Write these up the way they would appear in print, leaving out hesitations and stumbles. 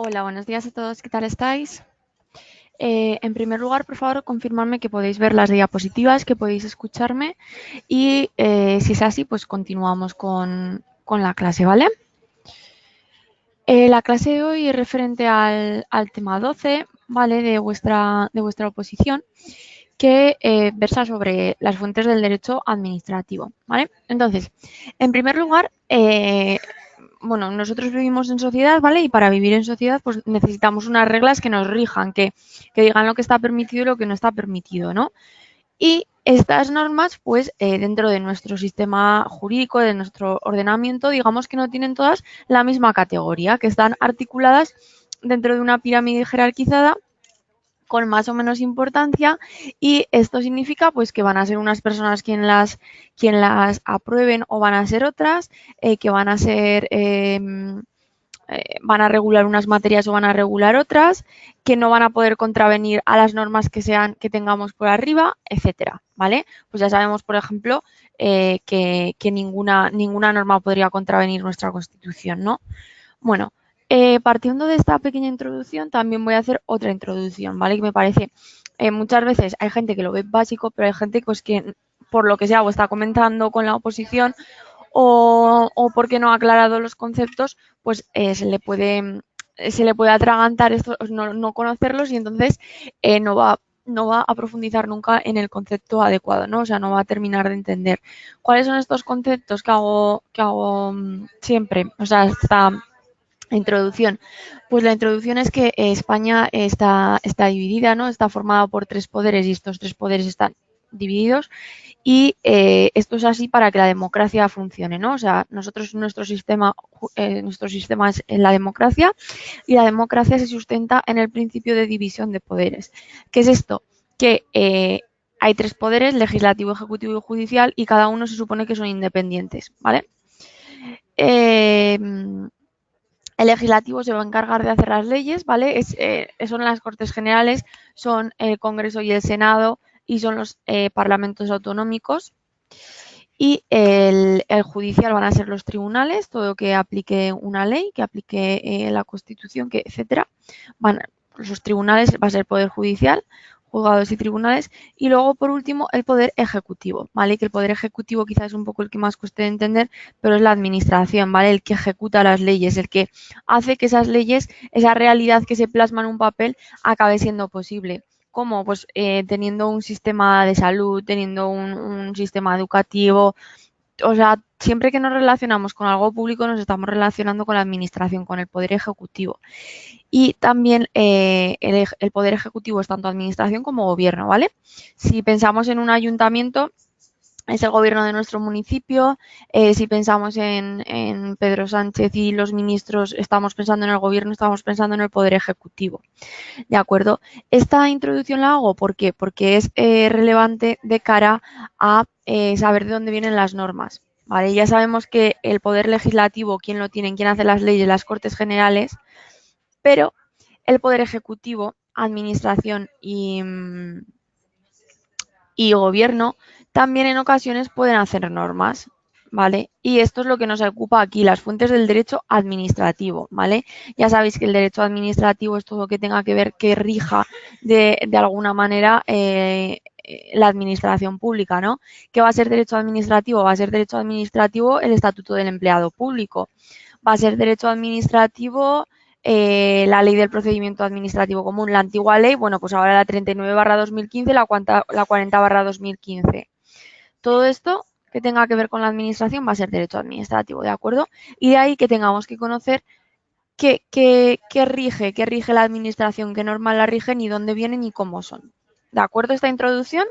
Hola, buenos días a todos. ¿Qué tal estáis? En primer lugar, por favor, confirmadme que podéis ver las diapositivas, que podéis escucharme y si es así, pues continuamos con la clase, ¿vale? La clase de hoy es referente al tema 12, ¿vale? De vuestra oposición, que versa sobre las fuentes del derecho administrativo, ¿vale? Entonces, en primer lugar, bueno, nosotros vivimos en sociedad, ¿vale? Y para vivir en sociedad, pues necesitamos unas reglas que nos rijan, que digan lo que está permitido y lo que no está permitido, ¿no? Y estas normas, pues dentro de nuestro sistema jurídico, de nuestro ordenamiento, digamos que no tienen todas la misma categoría, que están articuladas dentro de una pirámide jerarquizada con más o menos importancia y esto significa pues que van a ser unas personas quien las aprueben o van a ser otras, que van a regular unas materias o van a regular otras, que no van a poder contravenir a las normas que tengamos por arriba, etcétera, ¿vale? Pues ya sabemos, por ejemplo, que ninguna norma podría contravenir nuestra Constitución, ¿no? Bueno, partiendo de esta pequeña introducción, también voy a hacer otra introducción, ¿vale? Que me parece, muchas veces hay gente que lo ve básico, pero hay gente pues, que por lo que sea o está comentando con la oposición o porque no ha aclarado los conceptos, pues se le puede atragantar esto, no conocerlos y entonces no va a profundizar nunca en el concepto adecuado, ¿no? O sea, no va a terminar de entender. ¿Cuáles son estos conceptos que hago siempre? O sea, introducción. Pues la introducción es que España está dividida, ¿no? Está formada por tres poderes y estos tres poderes están divididos y esto es así para que la democracia funcione, ¿no? O sea, nuestro sistema es en la democracia y la democracia se sustenta en el principio de división de poderes. ¿Qué es esto? Que hay tres poderes, legislativo, ejecutivo y judicial, y cada uno se supone que son independientes, ¿vale? El legislativo se va a encargar de hacer las leyes, ¿vale? Son las Cortes Generales, son el Congreso y el Senado y son los parlamentos autonómicos. Y el judicial van a ser los tribunales, todo que aplique una ley, que aplique la Constitución, etcétera. Los tribunales va a ser el Poder Judicial, juzgados y tribunales. Y luego, por último, el Poder Ejecutivo, ¿vale? Que el Poder Ejecutivo quizás es un poco el que más cueste de entender, pero es la administración, ¿vale? El que ejecuta las leyes, el que hace que esas leyes, esa realidad que se plasma en un papel, acabe siendo posible. ¿Cómo? Pues teniendo un sistema de salud, teniendo un sistema educativo. O sea, siempre que nos relacionamos con algo público nos estamos relacionando con la administración, con el poder ejecutivo. Y también el poder ejecutivo es tanto administración como gobierno, ¿vale? Si pensamos en un ayuntamiento, es el gobierno de nuestro municipio. Si pensamos en Pedro Sánchez y los ministros, estamos pensando en el gobierno, estamos pensando en el poder ejecutivo. ¿De acuerdo? Esta introducción la hago ¿por qué? Porque es relevante de cara a saber de dónde vienen las normas. ¿Vale? Ya sabemos que el poder legislativo, quién lo tiene, quién hace las leyes, las Cortes Generales, pero el poder ejecutivo, administración y gobierno también en ocasiones pueden hacer normas, ¿vale? Y esto es lo que nos ocupa aquí, las fuentes del derecho administrativo, ¿vale? Ya sabéis que el derecho administrativo es todo lo que tenga que ver, que rija de alguna manera la administración pública, ¿no? ¿Qué va a ser derecho administrativo? Va a ser derecho administrativo el Estatuto del Empleado Público. Va a ser derecho administrativo la ley del procedimiento administrativo común, la antigua ley, bueno, pues ahora la 39/2015, la 40/2015. Todo esto que tenga que ver con la administración va a ser derecho administrativo, ¿de acuerdo? Y de ahí que tengamos que conocer qué rige la administración, qué normas la rigen y dónde vienen y cómo son. ¿De acuerdo esta introducción?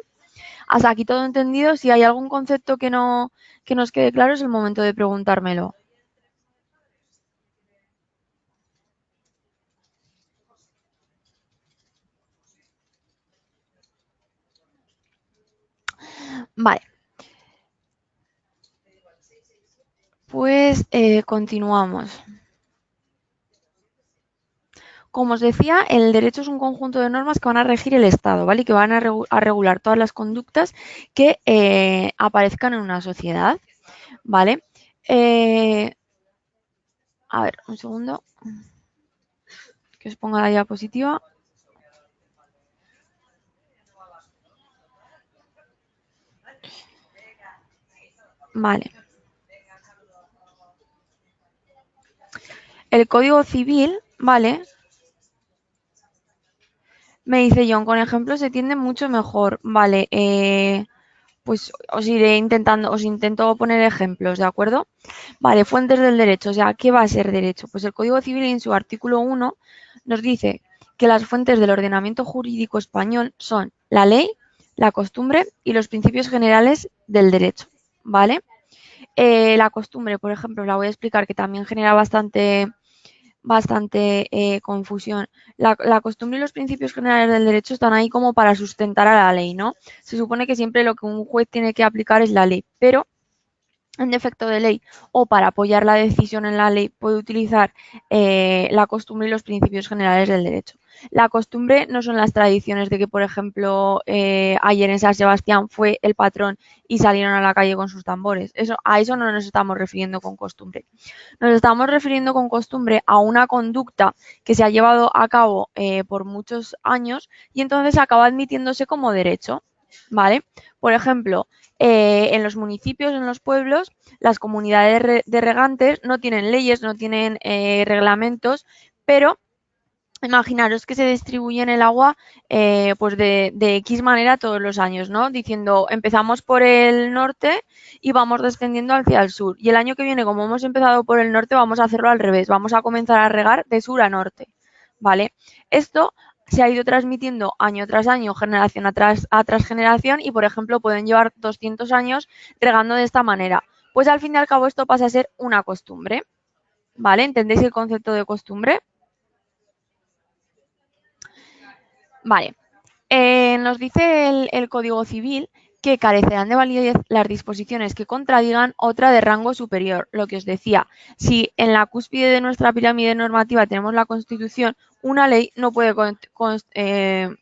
Hasta aquí todo entendido. Si hay algún concepto que nos quede claro, es el momento de preguntármelo. Vale, pues continuamos. Como os decía, el derecho es un conjunto de normas que van a regir el Estado, ¿vale? Y que van a regular todas las conductas que aparezcan en una sociedad, ¿vale? A ver, un segundo. que os ponga la diapositiva. Vale. El Código Civil, ¿vale? Me dice John, con ejemplos se entiende mucho mejor. Vale, pues os intento poner ejemplos, ¿de acuerdo? Vale, fuentes del derecho, o sea, ¿qué va a ser derecho? Pues el Código Civil en su artículo 1 nos dice que las fuentes del ordenamiento jurídico español son la ley, la costumbre y los principios generales del derecho, ¿vale? La costumbre, por ejemplo, la voy a explicar que también genera bastante confusión. La costumbre y los principios generales del derecho están ahí como para sustentar a la ley, ¿no? Se supone que siempre lo que un juez tiene que aplicar es la ley, pero en defecto de ley o para apoyar la decisión en la ley puede utilizar la costumbre y los principios generales del derecho. La costumbre no son las tradiciones de que, por ejemplo, ayer en San Sebastián fue el patrón y salieron a la calle con sus tambores. A eso no nos estamos refiriendo con costumbre. Nos estamos refiriendo con costumbre a una conducta que se ha llevado a cabo por muchos años y entonces acaba admitiéndose como derecho, ¿vale? Por ejemplo, en los municipios, en los pueblos, las comunidades de regantes no tienen leyes, no tienen reglamentos, pero imaginaros que se distribuyen el agua pues de X manera todos los años, ¿no? Diciendo, empezamos por el norte y vamos descendiendo hacia el sur. Y el año que viene, como hemos empezado por el norte, vamos a hacerlo al revés. Vamos a comenzar a regar de sur a norte, ¿vale? Esto se ha ido transmitiendo año tras año, generación tras generación y, por ejemplo, pueden llevar 200 años regando de esta manera. Pues al fin y al cabo esto pasa a ser una costumbre, ¿vale? ¿Entendéis el concepto de costumbre? Vale. Nos dice el Código Civil que carecerán de validez las disposiciones que contradigan otra de rango superior. Lo que os decía, si en la cúspide de nuestra pirámide normativa tenemos la Constitución, una ley no puede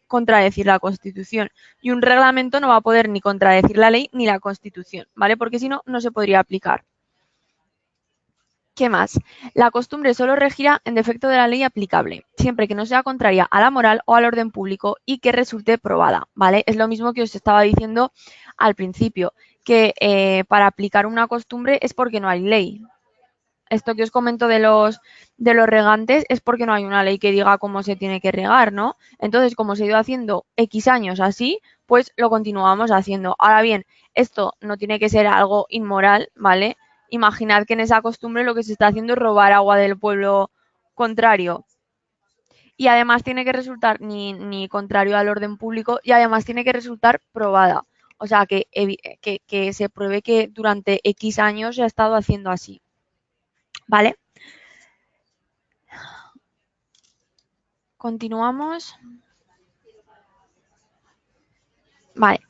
contradecir la Constitución y un reglamento no va a poder ni contradecir la ley ni la Constitución, ¿vale? Porque si no, no se podría aplicar. ¿Qué más? La costumbre solo regirá en defecto de la ley aplicable, siempre que no sea contraria a la moral o al orden público y que resulte probada, ¿vale? Es lo mismo que os estaba diciendo al principio, que para aplicar una costumbre es porque no hay ley. Esto que os comento de los regantes es porque no hay una ley que diga cómo se tiene que regar, ¿no? Entonces, como se ha ido haciendo X años así, pues lo continuamos haciendo. Ahora bien, esto no tiene que ser algo inmoral, ¿vale? Imaginad que en esa costumbre lo que se está haciendo es robar agua del pueblo contrario. Y además tiene que resultar ni contrario al orden público y además tiene que resultar probada. O sea, que se pruebe que durante X años se ha estado haciendo así. ¿Vale? Continuamos. Vale.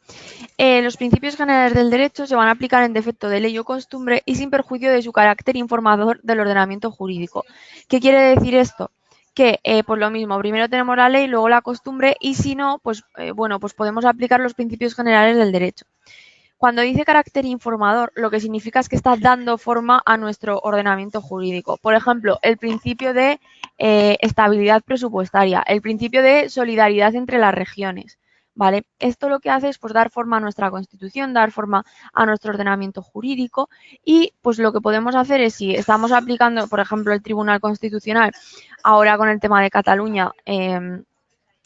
Los principios generales del derecho se van a aplicar en defecto de ley o costumbre y sin perjuicio de su carácter informador del ordenamiento jurídico. ¿Qué quiere decir esto? Que, pues lo mismo, primero tenemos la ley, luego la costumbre y si no, pues bueno, pues podemos aplicar los principios generales del derecho. Cuando dice carácter informador, lo que significa es que está dando forma a nuestro ordenamiento jurídico. Por ejemplo, el principio de estabilidad presupuestaria, el principio de solidaridad entre las regiones. ¿Vale? Esto lo que hace es pues, dar forma a nuestra Constitución, dar forma a nuestro ordenamiento jurídico y pues lo que podemos hacer es si estamos aplicando, por ejemplo, el Tribunal Constitucional, ahora con el tema de Cataluña,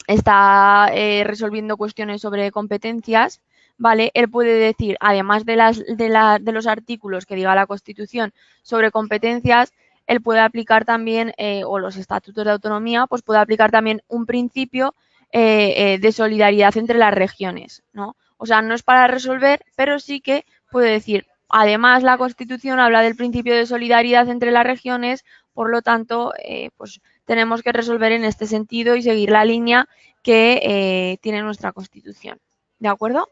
está resolviendo cuestiones sobre competencias, ¿vale? Él puede decir, además de los artículos que diga la Constitución sobre competencias, él puede aplicar también, o los estatutos de autonomía, pues puede aplicar también un principio de solidaridad entre las regiones, ¿no? O sea, no es para resolver, pero sí que puede decir, además la Constitución habla del principio de solidaridad entre las regiones, por lo tanto, pues tenemos que resolver en este sentido y seguir la línea que tiene nuestra Constitución. ¿De acuerdo?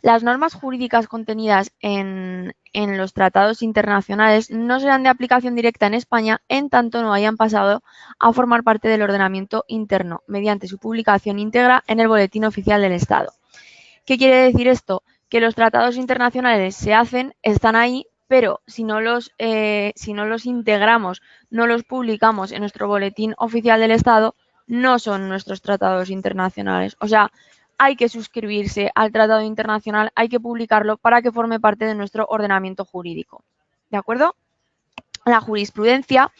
Las normas jurídicas contenidas en los tratados internacionales no serán de aplicación directa en España en tanto no hayan pasado a formar parte del ordenamiento interno mediante su publicación íntegra en el Boletín Oficial del Estado. ¿Qué quiere decir esto? Que los tratados internacionales se hacen, están ahí, pero si no los integramos, no los publicamos en nuestro boletín oficial del Estado, no son nuestros tratados internacionales. O sea, hay que suscribirse al tratado internacional, hay que publicarlo para que forme parte de nuestro ordenamiento jurídico. ¿De acuerdo? La jurisprudencia,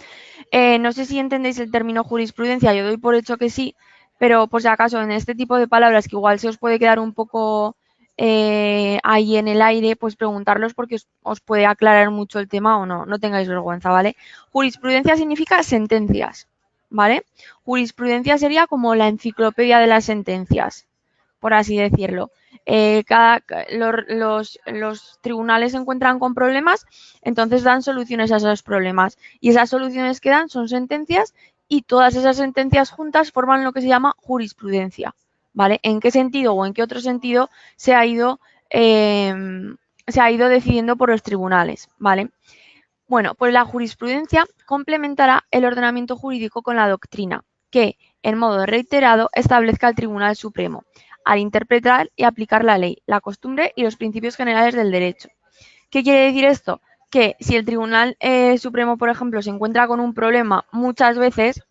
no sé si entendéis el término jurisprudencia, yo doy por hecho que sí, pero por si acaso en este tipo de palabras que igual se os puede quedar un poco ahí en el aire, pues preguntarlos porque os puede aclarar mucho el tema o no, no tengáis vergüenza, ¿vale? Jurisprudencia significa sentencias, ¿vale? Jurisprudencia sería como la enciclopedia de las sentencias, por así decirlo. Los tribunales se encuentran con problemas, entonces dan soluciones a esos problemas y esas soluciones que dan son sentencias y todas esas sentencias juntas forman lo que se llama jurisprudencia, ¿vale? ¿En qué sentido o en qué otro sentido se ha ido decidiendo por los tribunales, ¿vale? Bueno, pues la jurisprudencia complementará el ordenamiento jurídico con la doctrina, que, en modo reiterado, establezca el Tribunal Supremo, al interpretar y aplicar la ley, la costumbre y los principios generales del derecho. ¿Qué quiere decir esto? Que si el Tribunal Supremo, por ejemplo, se encuentra con un problema muchas veces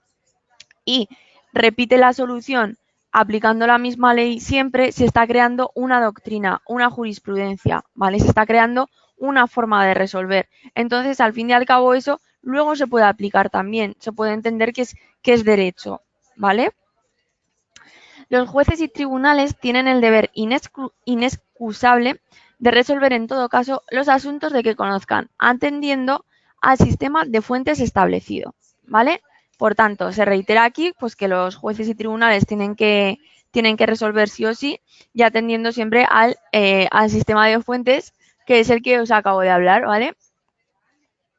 y repite la solución aplicando la misma ley siempre, se está creando una doctrina, una jurisprudencia, ¿vale? Se está creando una forma de resolver. Entonces, al fin y al cabo, eso luego se puede aplicar también, se puede entender que es derecho, ¿vale? Los jueces y tribunales tienen el deber inexcusable de resolver en todo caso los asuntos de que conozcan, atendiendo al sistema de fuentes establecido, ¿vale? Por tanto, se reitera aquí pues, que los jueces y tribunales tienen que resolver sí o sí y atendiendo siempre al sistema de fuentes, que es el que os acabo de hablar, ¿vale?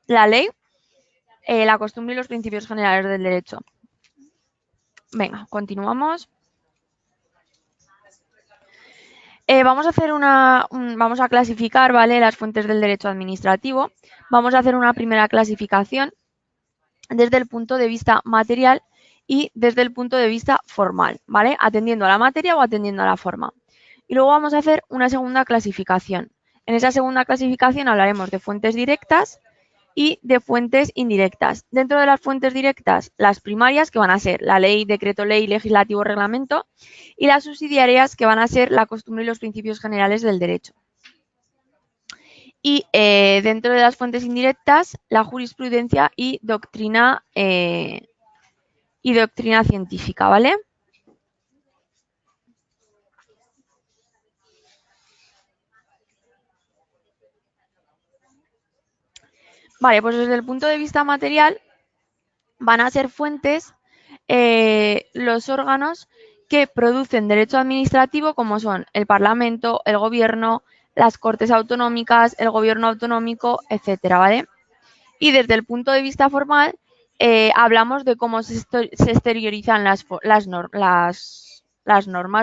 La ley, la costumbre y los principios generales del derecho. Venga, continuamos. Vamos a clasificar, ¿vale? Las fuentes del derecho administrativo. Vamos a hacer una primera clasificación desde el punto de vista material y desde el punto de vista formal, ¿vale? Atendiendo a la materia o atendiendo a la forma. Y luego vamos a hacer una segunda clasificación. En esa segunda clasificación hablaremos de fuentes directas y de fuentes indirectas. Dentro de las fuentes directas, las primarias, que van a ser la ley, decreto ley, legislativo, reglamento, y las subsidiarias, que van a ser la costumbre y los principios generales del derecho. Y dentro de las fuentes indirectas, la jurisprudencia y doctrina científica, ¿vale? Vale, pues desde el punto de vista material van a ser fuentes los órganos que producen derecho administrativo, como son el Parlamento, el Gobierno, las Cortes Autonómicas, el Gobierno Autonómico, etcétera, ¿vale? Y desde el punto de vista formal, hablamos de cómo se exteriorizan las normas,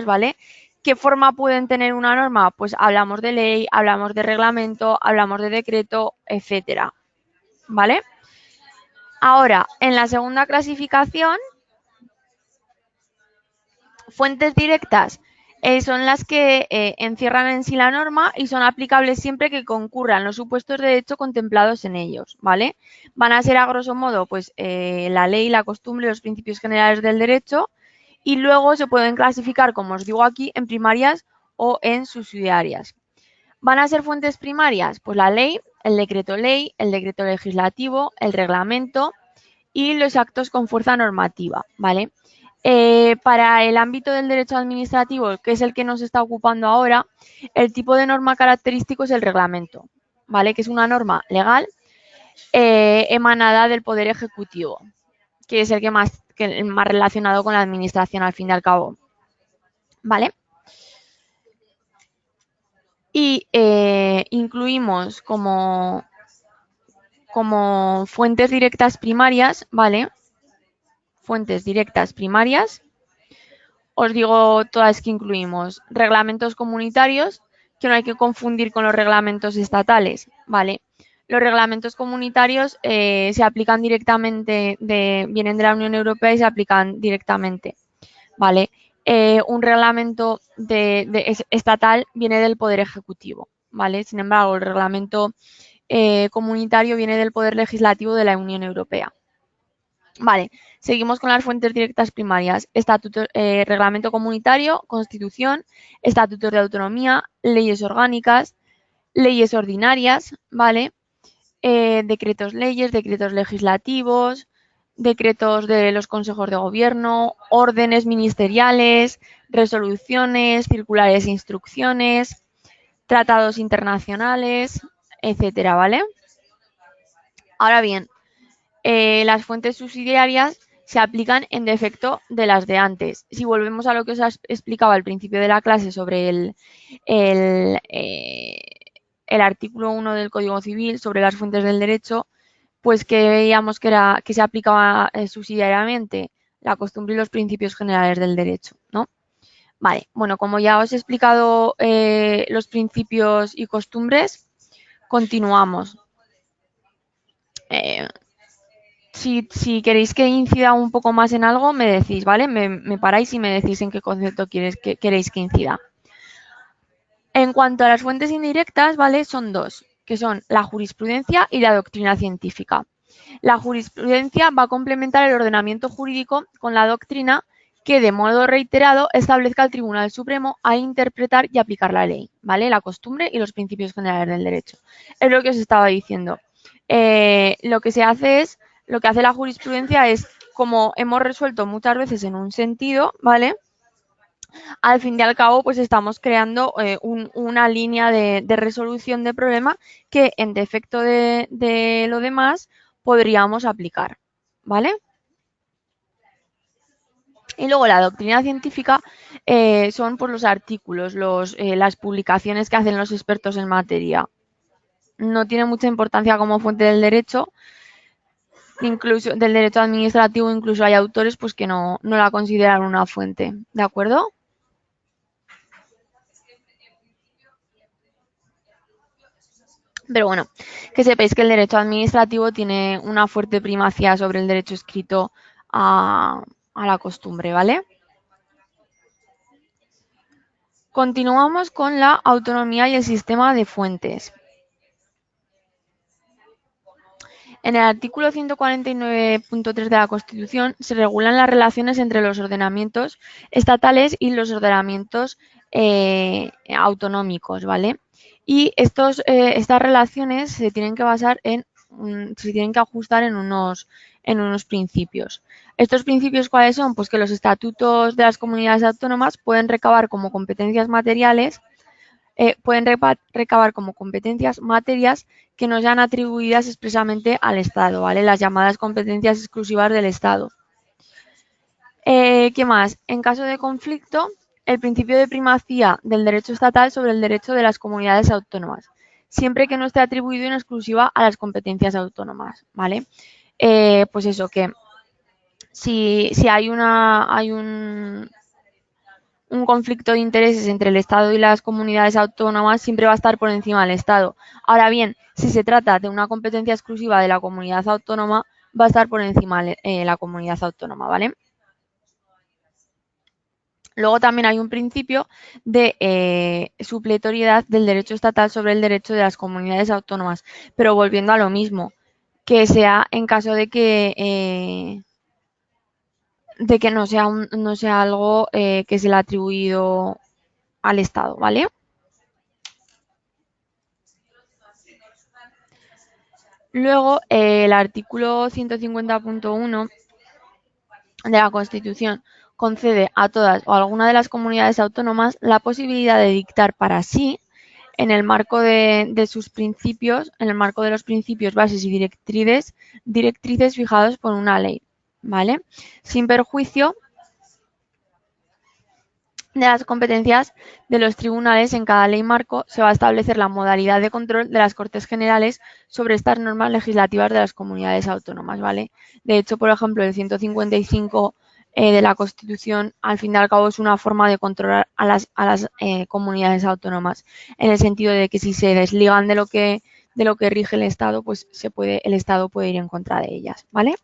¿vale? ¿Qué forma pueden tener una norma? Pues hablamos de ley, hablamos de reglamento, hablamos de decreto, etcétera, ¿vale? Ahora, en la segunda clasificación, fuentes directas son las que encierran en sí la norma y son aplicables siempre que concurran los supuestos de derecho contemplados en ellos, ¿vale? Van a ser a grosso modo pues la ley, la costumbre, los principios generales del derecho y luego se pueden clasificar, como os digo aquí, en primarias o en subsidiarias. ¿Van a ser fuentes primarias? Pues la ley, el decreto legislativo, el reglamento y los actos con fuerza normativa, ¿vale? Para el ámbito del derecho administrativo, que es el que nos está ocupando ahora, el tipo de norma característico es el reglamento, ¿vale? Que es una norma legal emanada del Poder Ejecutivo, que es el más relacionado con la administración al fin y al cabo, ¿vale? Y incluimos como fuentes directas primarias, ¿vale? Fuentes directas primarias. Os digo todas que incluimos. Reglamentos comunitarios, que no hay que confundir con los reglamentos estatales, ¿vale? Los reglamentos comunitarios se aplican directamente, vienen de la Unión Europea y se aplican directamente, ¿vale? Un reglamento estatal viene del Poder Ejecutivo, ¿vale? Sin embargo, el reglamento comunitario viene del poder legislativo de la Unión Europea. Vale, seguimos con las fuentes directas primarias. Estatuto, reglamento comunitario, constitución, estatutos de autonomía, leyes orgánicas, leyes ordinarias, ¿vale? Decretos leyes, decretos legislativos, decretos de los consejos de gobierno, órdenes ministeriales, resoluciones, circulares e instrucciones, tratados internacionales, etcétera, ¿vale? Ahora bien, las fuentes subsidiarias se aplican en defecto de las de antes. Si volvemos a lo que os explicaba al principio de la clase sobre el, eh, el artículo 1 del Código Civil, sobre las fuentes del derecho, pues que veíamos que se aplicaba subsidiariamente la costumbre y los principios generales del derecho, ¿no? Vale, bueno, como ya os he explicado los principios y costumbres, continuamos. Si queréis que incida un poco más en algo, me decís, ¿vale? Me paráis y me decís en qué concepto queréis que incida. En cuanto a las fuentes indirectas, ¿vale? Son dos, que son la jurisprudencia y la doctrina científica. La jurisprudencia va a complementar el ordenamiento jurídico con la doctrina que de modo reiterado establezca al Tribunal Supremo a interpretar y aplicar la ley, ¿vale? La costumbre y los principios generales del derecho. Es lo que os estaba diciendo. Lo que hace la jurisprudencia es, como hemos resuelto muchas veces en un sentido, ¿vale? Al fin y al cabo, pues estamos creando una línea de resolución de problema que en defecto de lo demás podríamos aplicar, ¿vale? Y luego la doctrina científica son pues, los artículos, las publicaciones que hacen los expertos en materia. No tiene mucha importancia como fuente del derecho, incluso del derecho administrativo, incluso hay autores pues, que no la consideran una fuente, ¿de acuerdo? Pero bueno, que sepáis que el derecho administrativo tiene una fuerte primacía sobre el derecho escrito a la costumbre, ¿vale? Continuamos con la autonomía y el sistema de fuentes. En el artículo 149.3 de la Constitución se regulan las relaciones entre los ordenamientos estatales y los ordenamientos autonómicos, ¿vale? Y estas relaciones se tienen que basar se tienen que ajustar en unos principios. ¿Estos principios cuáles son? Pues que los estatutos de las comunidades autónomas pueden recabar como competencias materiales recabar como competencias materias que no sean atribuidas expresamente al Estado, ¿vale? Las llamadas competencias exclusivas del Estado. ¿Qué más? En caso de conflicto, el principio de primacía del derecho estatal sobre el derecho de las comunidades autónomas, siempre que no esté atribuido en exclusiva a las competencias autónomas, ¿vale? Pues eso, que si hay un conflicto de intereses entre el Estado y las comunidades autónomas, siempre va a estar por encima del Estado. Ahora bien, si se trata de una competencia exclusiva de la comunidad autónoma, va a estar por encima la comunidad autónoma, ¿vale? Luego también hay un principio de supletoriedad del derecho estatal sobre el derecho de las comunidades autónomas, pero volviendo a lo mismo, que sea en caso de que no sea algo que se le ha atribuido al Estado, ¿vale? Luego, el artículo 150.1 de la Constitución concede a todas o alguna de las comunidades autónomas la posibilidad de dictar para sí, en el marco de sus principios, en el marco de los principios, bases y directrices fijados por una ley, ¿vale? Sin perjuicio de las competencias de los tribunales, en cada ley marco se va a establecer la modalidad de control de las Cortes Generales sobre estas normas legislativas de las comunidades autónomas, ¿vale? De hecho, por ejemplo, el 155 de la Constitución, al fin y al cabo, es una forma de controlar a las comunidades autónomas, en el sentido de que si se desligan de lo que rige el Estado, pues el Estado puede ir en contra de ellas, ¿vale?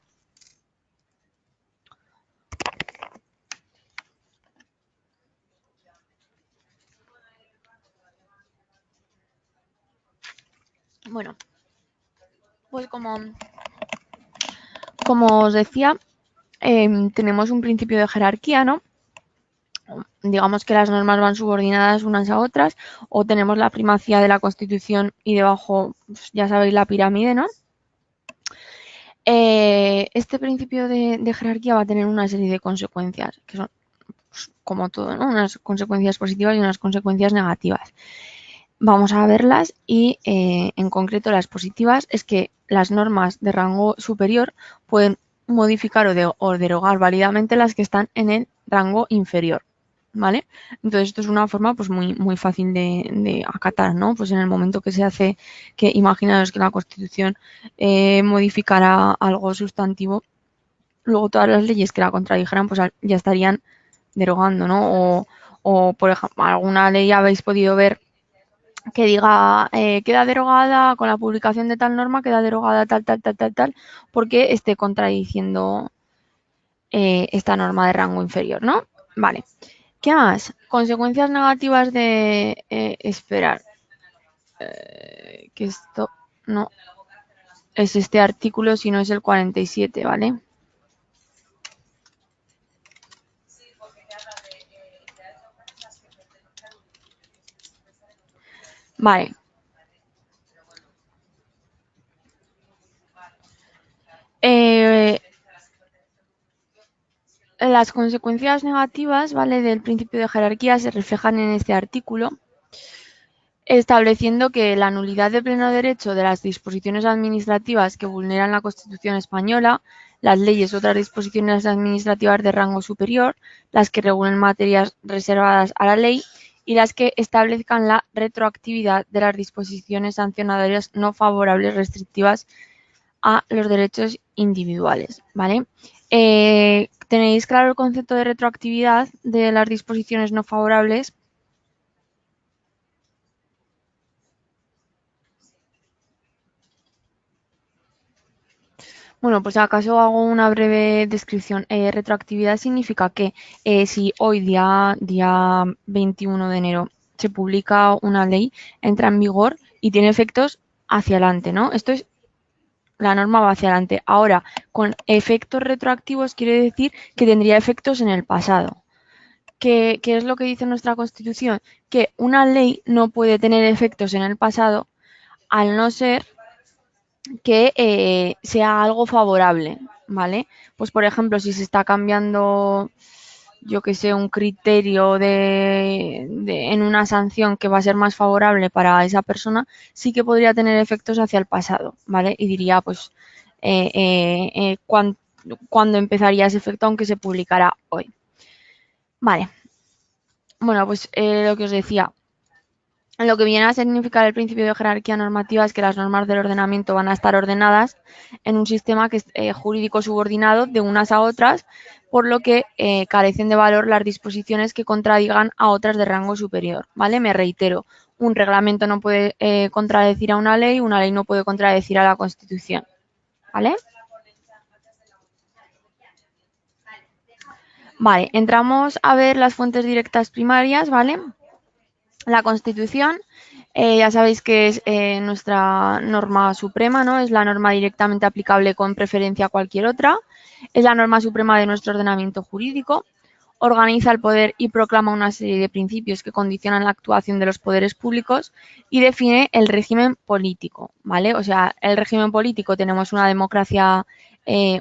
Bueno, Pues como os decía, tenemos un principio de jerarquía, ¿no? Digamos que las normas van subordinadas unas a otras, o tenemos la primacía de la Constitución y debajo, pues, ya sabéis, la pirámide, ¿no? Este principio de jerarquía va a tener una serie de consecuencias, que son, pues, como todo, ¿no? Unas consecuencias positivas y unas consecuencias negativas. Vamos a verlas y, en concreto, las positivas es que las normas de rango superior pueden modificar o derogar válidamente las que están en el rango inferior, ¿vale? Entonces, esto es una forma pues muy fácil de acatar, ¿no? Pues en el momento que se hace, que imaginaros que la Constitución modificara algo sustantivo, luego todas las leyes que la contradijeran pues ya estarían derogando, ¿no? O por ejemplo, alguna ley habéis podido ver que diga queda derogada con la publicación de tal norma, queda derogada tal, porque esté contradiciendo esta norma de rango inferior, ¿no? Vale. ¿Qué más? Consecuencias negativas de esperar. Que esto no es este artículo, sino es el 47, ¿vale? Vale. Las consecuencias negativas, ¿vale?, del principio de jerarquía se reflejan en este artículo, estableciendo que la nulidad de pleno derecho de las disposiciones administrativas que vulneran la Constitución española, las leyes u otras disposiciones administrativas de rango superior, las que regulen materias reservadas a la ley y las que establezcan la retroactividad de las disposiciones sancionatorias no favorables restrictivas a los derechos individuales, ¿vale? ¿Tenéis claro el concepto de retroactividad de las disposiciones no favorables? Bueno, pues acaso hago una breve descripción. Retroactividad significa que si hoy, día 21 de enero, se publica una ley, entra en vigor y tiene efectos hacia adelante, ¿no? Esto es, la norma va hacia adelante. Ahora, con efectos retroactivos quiere decir que tendría efectos en el pasado. ¿Qué es lo que dice nuestra Constitución? Que una ley no puede tener efectos en el pasado al no ser que sea algo favorable, ¿vale? Pues, por ejemplo, si se está cambiando, yo que sé, un criterio en una sanción que va a ser más favorable para esa persona, sí que podría tener efectos hacia el pasado, ¿vale? Y diría, pues, cuándo empezaría ese efecto, aunque se publicara hoy. Vale. Bueno, pues lo que os decía, lo que viene a significar el principio de jerarquía normativa es que las normas del ordenamiento van a estar ordenadas en un sistema que es jurídico subordinado de unas a otras, por lo que carecen de valor las disposiciones que contradigan a otras de rango superior, ¿vale? Me reitero, un reglamento no puede contradecir a una ley no puede contradecir a la Constitución, ¿vale? Vale, entramos a ver las fuentes directas primarias, ¿vale? La Constitución, ya sabéis que es nuestra norma suprema, ¿no? Es la norma directamente aplicable con preferencia a cualquier otra. Es la norma suprema de nuestro ordenamiento jurídico. Organiza el poder y proclama una serie de principios que condicionan la actuación de los poderes públicos y define el régimen político, ¿vale? O sea, el régimen político tenemos una democracia,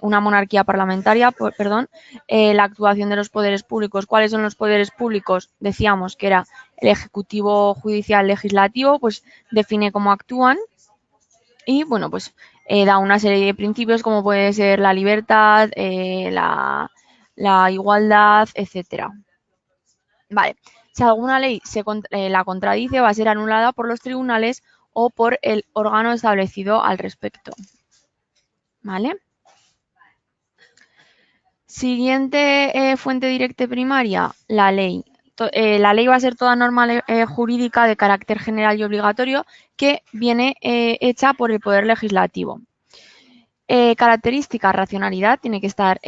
una monarquía parlamentaria, perdón, la actuación de los poderes públicos. ¿Cuáles son los poderes públicos? Decíamos que era el ejecutivo, judicial, legislativo, pues define cómo actúan y, bueno, pues da una serie de principios como puede ser la libertad, la igualdad, etcétera. Vale, si alguna ley la contradice, va a ser anulada por los tribunales o por el órgano establecido al respecto. ¿Vale? Siguiente fuente directa primaria, la ley. La ley va a ser toda norma jurídica de carácter general y obligatorio que viene hecha por el Poder Legislativo. Característica, racionalidad, tiene que estar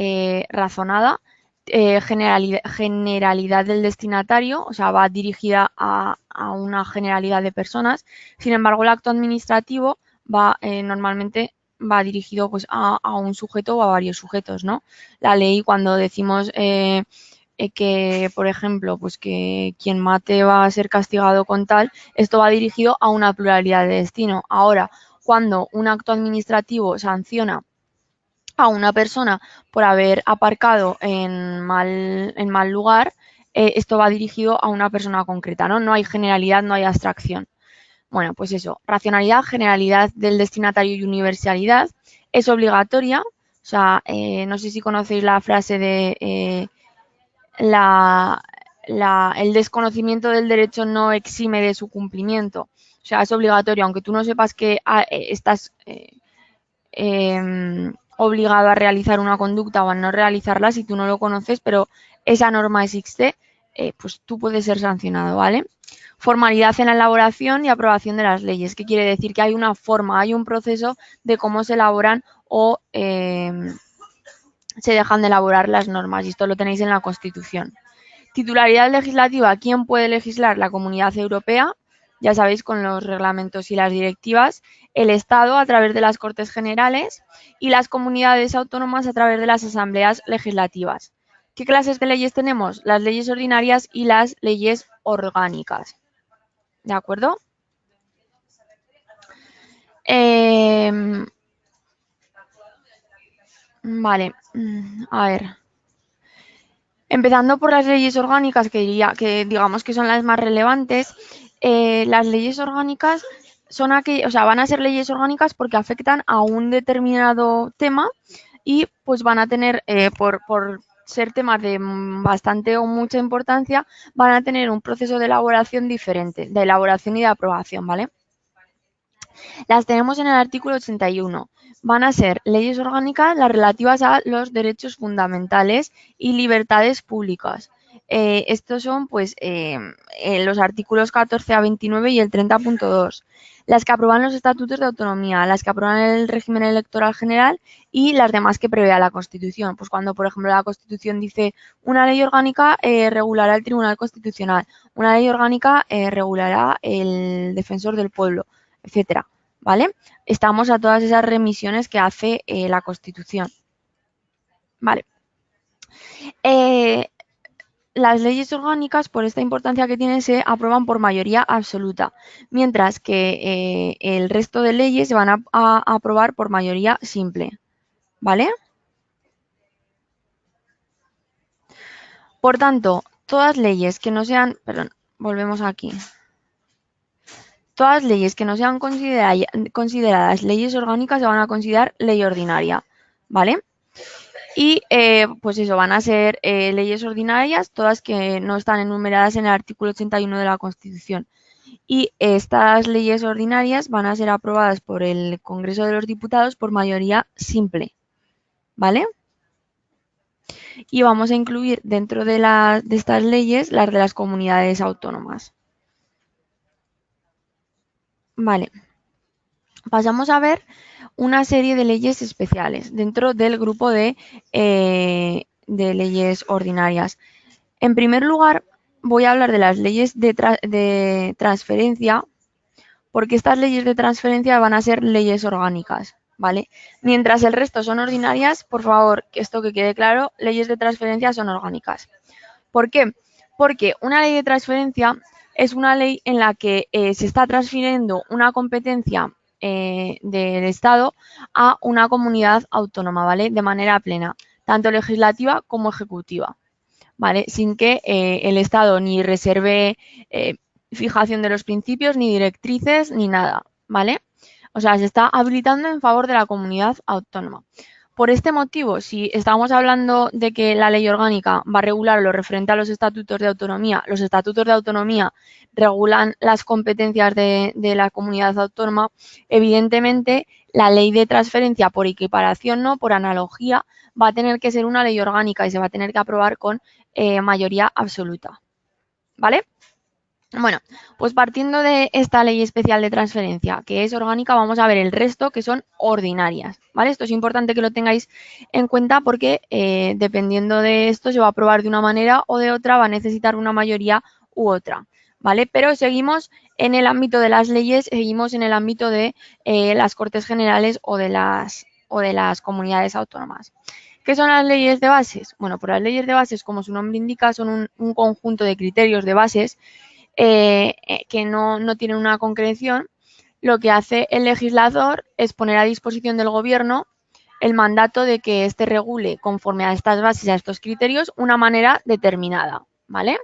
razonada. Generalidad del destinatario, o sea, va dirigida a una generalidad de personas. Sin embargo, el acto administrativo va normalmente va dirigido pues a un sujeto o a varios sujetos, ¿no? La ley, cuando decimos que, por ejemplo, pues que quien mate va a ser castigado con tal, esto va dirigido a una pluralidad de destino. Ahora, cuando un acto administrativo sanciona a una persona por haber aparcado en mal lugar, esto va dirigido a una persona concreta, ¿no? No hay generalidad, no hay abstracción. Bueno, pues eso, racionalidad, generalidad del destinatario y universalidad es obligatoria. O sea, no sé si conocéis la frase de la, el desconocimiento del derecho no exime de su cumplimiento. O sea, es obligatorio, aunque tú no sepas que estás obligado a realizar una conducta o a no realizarla si tú no lo conoces, pero esa norma existe, pues tú puedes ser sancionado, ¿vale? Formalidad en la elaboración y aprobación de las leyes. ¿Qué quiere decir? Que hay una forma, hay un proceso de cómo se elaboran o se dejan de elaborar las normas, y esto lo tenéis en la Constitución. Titularidad legislativa. ¿Quién puede legislar? La Comunidad Europea, ya sabéis, con los reglamentos y las directivas, el Estado a través de las Cortes Generales y las comunidades autónomas a través de las asambleas legislativas. ¿Qué clases de leyes tenemos? Las leyes ordinarias y las leyes orgánicas. ¿De acuerdo? Vale, a ver. Empezando por las leyes orgánicas, que digamos que son las más relevantes. Las leyes orgánicas son aquellas, o sea, van a ser leyes orgánicas porque afectan a un determinado tema y pues van a tener, por ser temas de bastante o mucha importancia, van a tener un proceso de elaboración diferente, de elaboración y de aprobación, ¿vale? Las tenemos en el artículo 81. Van a ser leyes orgánicas las relativas a los derechos fundamentales y libertades públicas. Estos son pues los artículos 14 a 29 y el 30.2. Las que aprueban los estatutos de autonomía, las que aprueban el régimen electoral general y las demás que prevea la Constitución. Pues cuando, por ejemplo, la Constitución dice una ley orgánica regulará el Tribunal Constitucional, una ley orgánica regulará el Defensor del Pueblo, etcétera. ¿Vale? Estamos a todas esas remisiones que hace la Constitución. Vale. Las leyes orgánicas, por esta importancia que tienen, se aprueban por mayoría absoluta, mientras que el resto de leyes se van a aprobar por mayoría simple. ¿Vale? Por tanto, todas leyes que no sean, perdón, volvemos aquí. Todas leyes que no sean consideradas leyes orgánicas se van a considerar ley ordinaria, ¿vale? Y pues eso, van a ser leyes ordinarias, todas que no están enumeradas en el artículo 81 de la Constitución. Y estas leyes ordinarias van a ser aprobadas por el Congreso de los Diputados por mayoría simple, ¿vale? Y vamos a incluir dentro de estas leyes las de las comunidades autónomas. Vale. Pasamos a ver una serie de leyes especiales dentro del grupo de leyes ordinarias. En primer lugar, voy a hablar de las leyes de transferencia, porque estas leyes de transferencia van a ser leyes orgánicas, ¿vale? Mientras el resto son ordinarias, por favor, que esto que quede claro, leyes de transferencia son orgánicas. ¿Por qué? Porque una ley de transferencia es una ley en la que se está transfiriendo una competencia del Estado a una comunidad autónoma, ¿vale? De manera plena, tanto legislativa como ejecutiva, ¿vale? Sin que el Estado ni reserve fijación de los principios, ni directrices, ni nada, ¿vale? O sea, se está habilitando en favor de la comunidad autónoma. Por este motivo, si estamos hablando de que la ley orgánica va a regular lo referente a los estatutos de autonomía, los estatutos de autonomía regulan las competencias de la comunidad autónoma, evidentemente la ley de transferencia por equiparación, no por analogía, va a tener que ser una ley orgánica y se va a tener que aprobar con mayoría absoluta. ¿Vale? Bueno, pues partiendo de esta ley especial de transferencia, que es orgánica, vamos a ver el resto, que son ordinarias, ¿vale? Esto es importante que lo tengáis en cuenta porque dependiendo de esto se va a aprobar de una manera o de otra, va a necesitar una mayoría u otra, ¿vale? Pero seguimos en el ámbito de las leyes, seguimos en el ámbito de las Cortes Generales o de las comunidades autónomas. ¿Qué son las leyes de bases? Bueno, pues las leyes de bases, como su nombre indica, son un conjunto de criterios de bases que no tienen una concreción. Lo que hace el legislador es poner a disposición del gobierno el mandato de que éste regule conforme a estas bases y a estos criterios una manera determinada, ¿vale?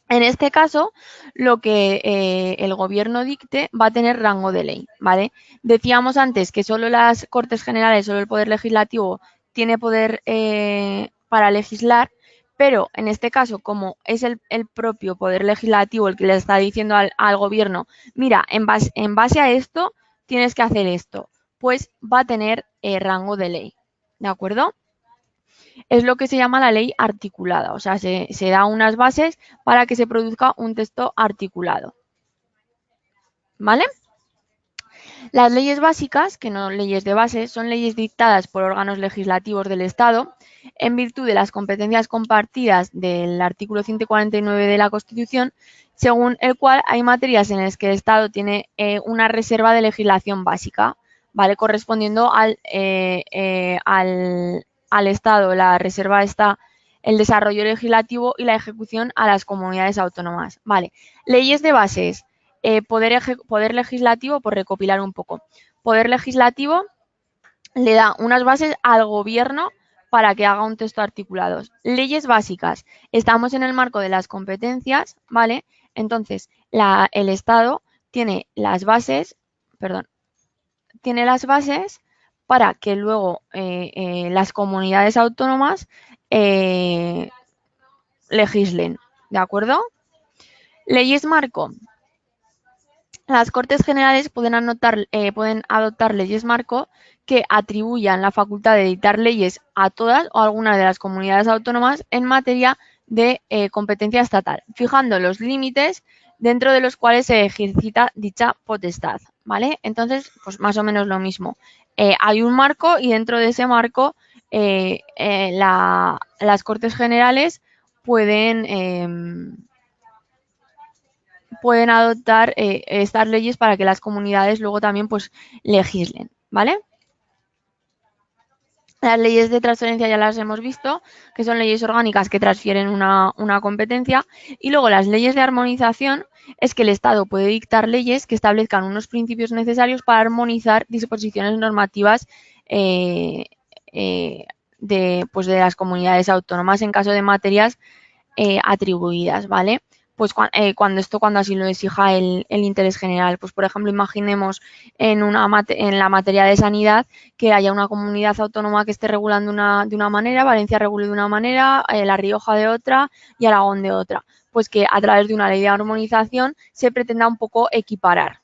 En este caso, lo que el gobierno dicte va a tener rango de ley, ¿vale? Decíamos antes que solo las Cortes Generales, solo el Poder Legislativo tiene poder para legislar, pero en este caso, como es el propio Poder Legislativo el que le está diciendo al gobierno, mira, en base a esto tienes que hacer esto, pues va a tener rango de ley, ¿de acuerdo? Es lo que se llama la ley articulada, o sea, se da unas bases para que se produzca un texto articulado. ¿Vale? Las leyes básicas, que no leyes de base, son leyes dictadas por órganos legislativos del Estado en virtud de las competencias compartidas del artículo 149 de la Constitución, según el cual hay materias en las que el Estado tiene una reserva de legislación básica, ¿vale? Correspondiendo al Estado. La reserva está el desarrollo legislativo y la ejecución a las comunidades autónomas. Vale. Leyes de bases. Poder legislativo, por recopilar un poco. Poder legislativo le da unas bases al gobierno para que haga un texto articulado. Leyes básicas. Estamos en el marco de las competencias, ¿vale? Entonces, el Estado tiene las bases, para que luego las comunidades autónomas legislen, ¿de acuerdo? Leyes marco. Las Cortes Generales pueden adoptar leyes marco que atribuyan la facultad de dictar leyes a todas o algunas de las comunidades autónomas en materia de competencia estatal, fijando los límites dentro de los cuales se ejercita dicha potestad, ¿vale? Entonces, pues más o menos lo mismo. Hay un marco y dentro de ese marco las Cortes Generales pueden adoptar estas leyes para que las comunidades luego también pues legislen, ¿vale? Las leyes de transferencia ya las hemos visto, que son leyes orgánicas que transfieren una competencia. Y luego las leyes de armonización es que el Estado puede dictar leyes que establezcan unos principios necesarios para armonizar disposiciones normativas de las comunidades autónomas en caso de materias atribuidas, ¿vale? Pues cuando así lo exija el interés general. Pues, por ejemplo, imaginemos en la materia de sanidad que haya una comunidad autónoma que esté regulando de una manera, Valencia regule de una manera, La Rioja de otra y Aragón de otra. Pues que a través de una ley de armonización se pretenda un poco equiparar,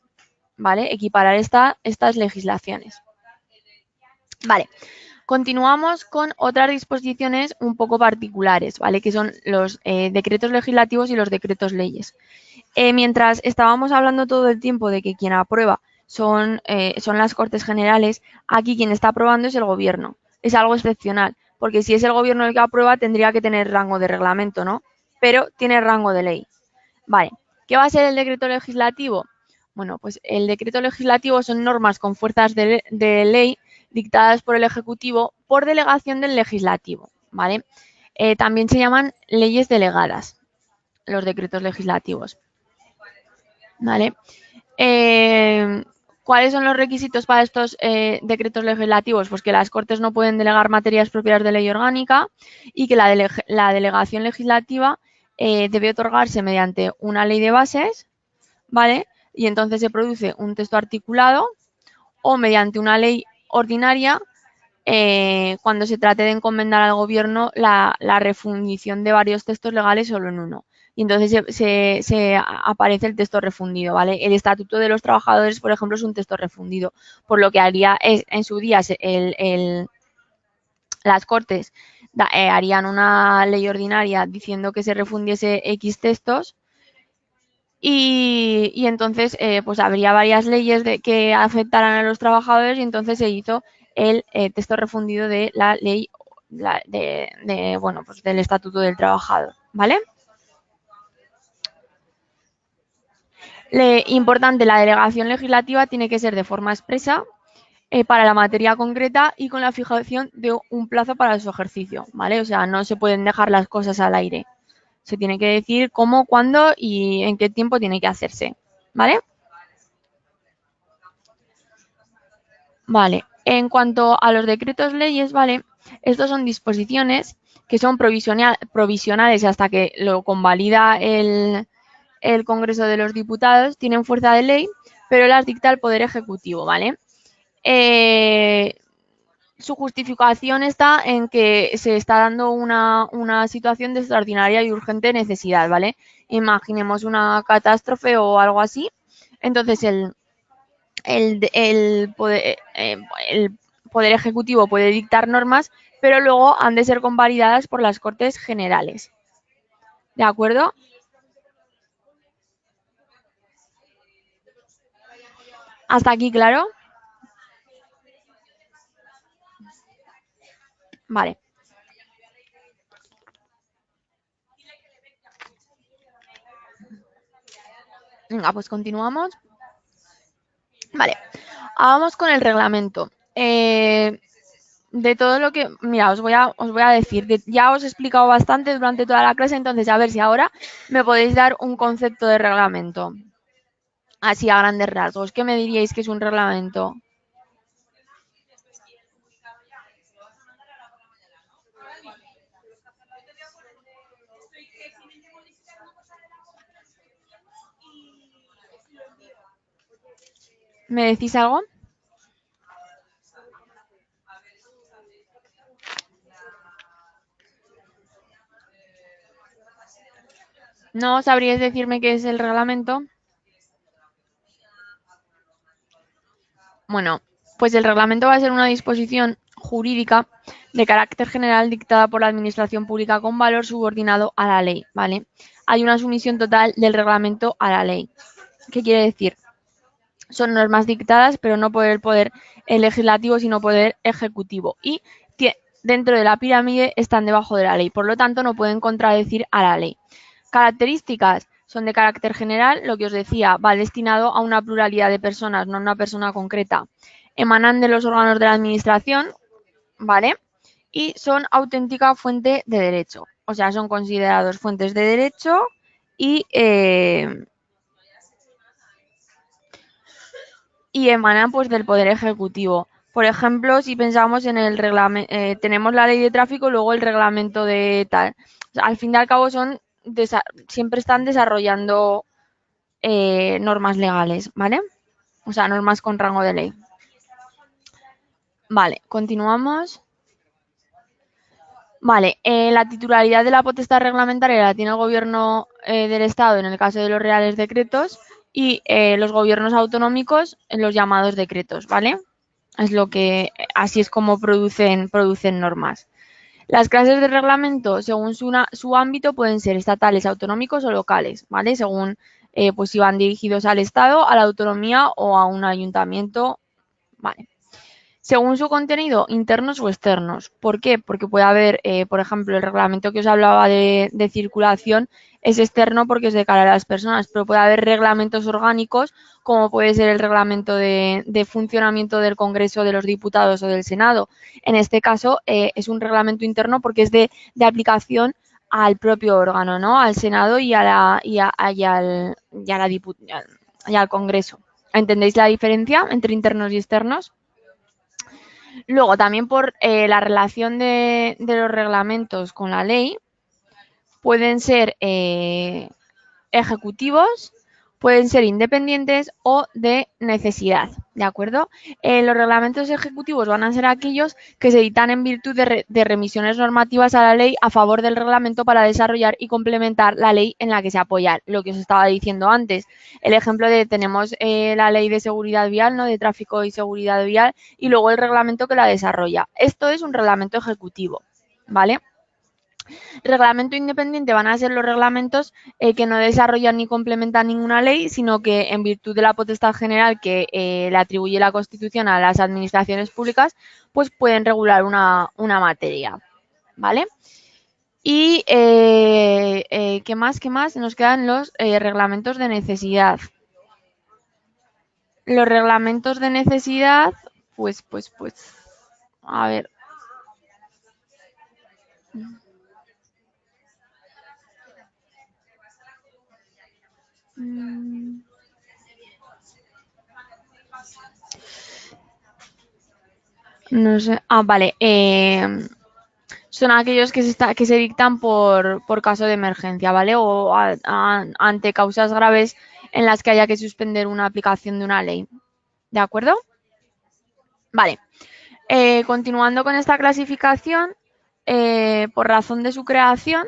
¿vale? Equiparar estas legislaciones. Vale. Continuamos con otras disposiciones un poco particulares, ¿vale? Que son los decretos legislativos y los decretos leyes. Mientras estábamos hablando todo el tiempo de que quien aprueba son las Cortes Generales, aquí quien está aprobando es el Gobierno. Es algo excepcional, porque si es el Gobierno el que aprueba, tendría que tener rango de reglamento, ¿no? Pero tiene rango de ley. Vale, ¿qué va a ser el decreto legislativo? Bueno, pues el decreto legislativo son normas con fuerzas de ley dictadas por el Ejecutivo por delegación del Legislativo, ¿vale? También se llaman leyes delegadas, los decretos legislativos, ¿vale? ¿Cuáles son los requisitos para estos decretos legislativos? Pues que las Cortes no pueden delegar materias propias de ley orgánica y que la delegación legislativa debe otorgarse mediante una ley de bases, ¿vale? Y entonces se produce un texto articulado o mediante una ley ordinaria cuando se trate de encomendar al Gobierno la refundición de varios textos legales solo en uno. Y entonces se aparece el texto refundido, ¿vale? El Estatuto de los Trabajadores, por ejemplo, es un texto refundido, por lo que haría en su día las Cortes harían una ley ordinaria diciendo que se refundiese X textos y entonces pues habría varias leyes que afectaran a los trabajadores y entonces se hizo el texto refundido de la ley pues del Estatuto del Trabajador, ¿vale? Importante, la delegación legislativa tiene que ser de forma expresa para la materia concreta y con la fijación de un plazo para su ejercicio, ¿vale? O sea, no se pueden dejar las cosas al aire. Se tiene que decir cómo, cuándo y en qué tiempo tiene que hacerse, ¿vale? Vale. En cuanto a los decretos leyes, ¿vale? Estos son disposiciones que son provisionales hasta que lo convalida el Congreso de los Diputados, tienen fuerza de ley, pero las dicta el Poder Ejecutivo, ¿vale? Su justificación está en que se está dando una situación de extraordinaria y urgente necesidad, ¿vale? Imaginemos una catástrofe o algo así. Entonces, el poder Ejecutivo puede dictar normas, pero luego han de ser convalidadas por las Cortes Generales. ¿De acuerdo? ¿Hasta aquí, claro? Vale. Venga, pues continuamos. Vale, vamos con el reglamento. De todo lo que, mira, os voy a decir, ya os he explicado bastante durante toda la clase, entonces a ver si ahora me podéis dar un concepto de reglamento, así a grandes rasgos. ¿Qué me diríais que es un reglamento? ¿Me decís algo? ¿No sabríais decirme qué es el reglamento? Bueno, pues el reglamento va a ser una disposición jurídica de carácter general dictada por la Administración Pública con valor subordinado a la ley, ¿vale? Hay una sumisión total del reglamento a la ley. ¿Qué quiere decir? Son normas dictadas, pero no por el poder legislativo, sino poder ejecutivo. Y dentro de la pirámide están debajo de la ley, por lo tanto no pueden contradecir a la ley. Características son de carácter general, lo que os decía, va destinado a una pluralidad de personas, no a una persona concreta. Emanan de los órganos de la administración, ¿vale? Y son auténtica fuente de derecho. O sea, son considerados fuentes de derecho y emanan pues del Poder Ejecutivo. Por ejemplo, si pensamos en el reglamento, tenemos la ley de tráfico, luego el reglamento de tal. O sea, al fin y al cabo siempre están desarrollando normas legales, ¿vale? O sea, normas con rango de ley. Vale, continuamos. Vale, la titularidad de la potestad reglamentaria la tiene el gobierno del Estado en el caso de los reales decretos y los gobiernos autonómicos en los llamados decretos, ¿vale? Así es como producen normas. Las clases de reglamento, según su ámbito, pueden ser estatales, autonómicos o locales, ¿vale? Según pues si van dirigidos al Estado, a la autonomía o a un ayuntamiento, ¿vale? Según su contenido, internos o externos. ¿Por qué? Porque puede haber, por ejemplo, el reglamento que os hablaba de circulación es externo porque es de cara a las personas, pero puede haber reglamentos orgánicos, como puede ser el reglamento de funcionamiento del Congreso de los Diputados o del Senado. En este caso, es un reglamento interno porque es de aplicación al propio órgano, ¿no? Al Senado y al Congreso. ¿Entendéis la diferencia entre internos y externos? Luego, también por la relación de los reglamentos con la ley, pueden ser ejecutivos, pueden ser independientes o de necesidad, ¿de acuerdo? Los reglamentos ejecutivos van a ser aquellos que se editan en virtud de remisiones normativas a la ley a favor del reglamento para desarrollar y complementar la ley en la que se apoya, lo que os estaba diciendo antes. El ejemplo tenemos la ley de seguridad vial, ¿no? De tráfico y seguridad vial, y luego el reglamento que la desarrolla. Esto es un reglamento ejecutivo, ¿vale? Reglamento independiente van a ser los reglamentos que no desarrollan ni complementan ninguna ley, sino que en virtud de la potestad general que le atribuye la Constitución a las administraciones públicas, pues pueden regular una materia, ¿vale? Y ¿qué más? Nos quedan los reglamentos de necesidad. Los reglamentos de necesidad, pues, a ver. Mm, No sé. Ah, vale. Son aquellos que se dictan por caso de emergencia, ¿vale? O ante causas graves en las que haya que suspender una aplicación de una ley. ¿De acuerdo? Vale. Continuando con esta clasificación, por razón de su creación,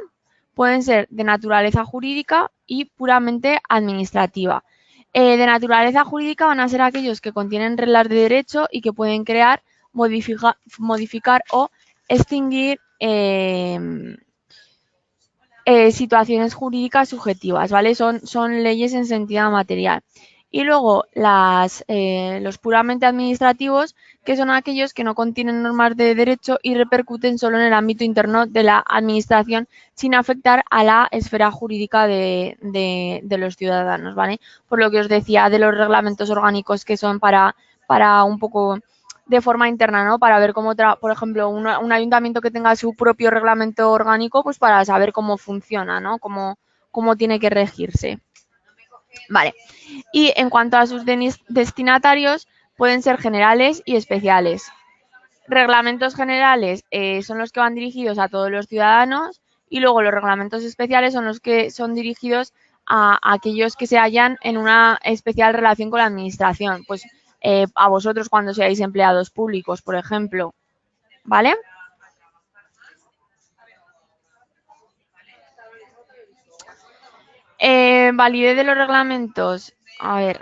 pueden ser de naturaleza jurídica y puramente administrativa. De naturaleza jurídica van a ser aquellos que contienen reglas de derecho y que pueden crear, modificar o extinguir situaciones jurídicas subjetivas, ¿vale? Son leyes en sentido material. Y luego los puramente administrativos, que son aquellos que no contienen normas de derecho y repercuten solo en el ámbito interno de la administración sin afectar a la esfera jurídica de los ciudadanos, ¿vale? Por lo que os decía de los reglamentos orgánicos que son para un poco de forma interna, ¿no? Para ver cómo, por ejemplo, un ayuntamiento que tenga su propio reglamento orgánico, pues para saber cómo funciona, ¿no? Cómo tiene que regirse. Vale. Y en cuanto a sus destinatarios, pueden ser generales y especiales. Reglamentos generales son los que van dirigidos a todos los ciudadanos y luego los reglamentos especiales son los que son dirigidos a aquellos que se hallan en una especial relación con la administración. Pues a vosotros cuando seáis empleados públicos, por ejemplo. ¿Vale? Validez de los reglamentos. A ver.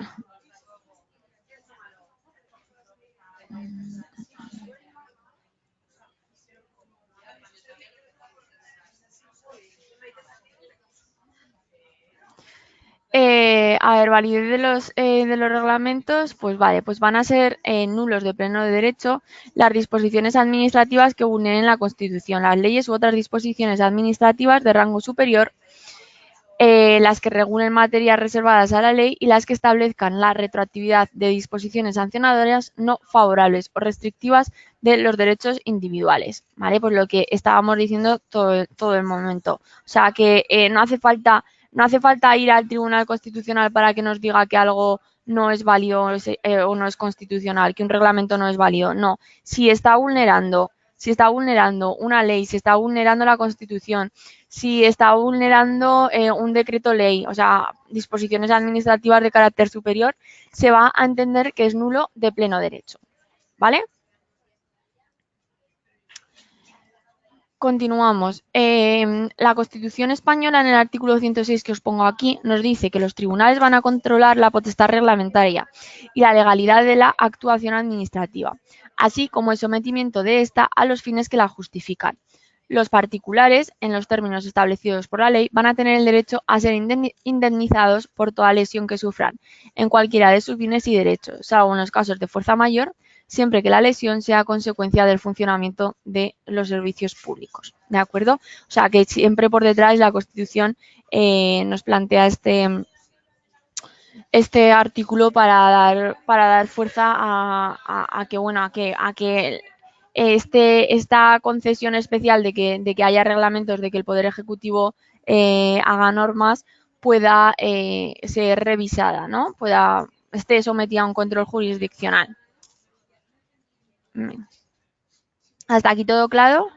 Validez de los reglamentos, pues vale, pues van a ser nulos de pleno derecho las disposiciones administrativas que vulneren la Constitución, las leyes u otras disposiciones administrativas de rango superior, las que regulen materias reservadas a la ley y las que establezcan la retroactividad de disposiciones sancionadoras no favorables o restrictivas de los derechos individuales, ¿vale? Pues lo que estábamos diciendo todo el momento. O sea, que no hace falta ir al Tribunal Constitucional para que nos diga que algo no es válido o no es constitucional, que un reglamento no es válido. No, si está vulnerando una ley, si está vulnerando la Constitución, si está vulnerando un decreto ley, o sea, disposiciones administrativas de carácter superior, se va a entender que es nulo de pleno derecho. ¿Vale? Continuamos. La Constitución española, en el artículo 106 que os pongo aquí, nos dice que los tribunales van a controlar la potestad reglamentaria y la legalidad de la actuación administrativa, así como el sometimiento de ésta a los fines que la justifican. Los particulares, en los términos establecidos por la ley, van a tener el derecho a ser indemnizados por toda lesión que sufran en cualquiera de sus bienes y derechos, salvo en los casos de fuerza mayor, siempre que la lesión sea consecuencia del funcionamiento de los servicios públicos. ¿De acuerdo? O sea, que siempre por detrás la Constitución nos plantea este artículo para dar fuerza a que, bueno, a que esta concesión especial de que haya reglamentos, de que el Poder Ejecutivo haga normas, pueda ser revisada, ¿no? Esté sometida a un control jurisdiccional. ¿Hasta aquí todo claro?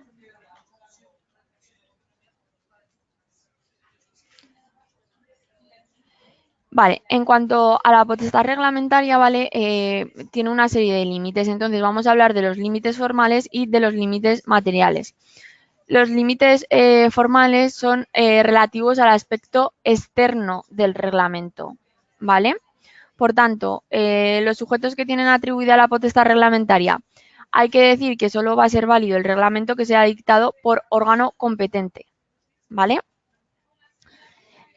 Vale, en cuanto a la potestad reglamentaria, ¿vale? Tiene una serie de límites. Entonces, vamos a hablar de los límites formales y de los límites materiales. Los límites formales son relativos al aspecto externo del reglamento, ¿vale? Por tanto, los sujetos que tienen atribuida la potestad reglamentaria, hay que decir que solo va a ser válido el reglamento que sea dictado por órgano competente, ¿vale?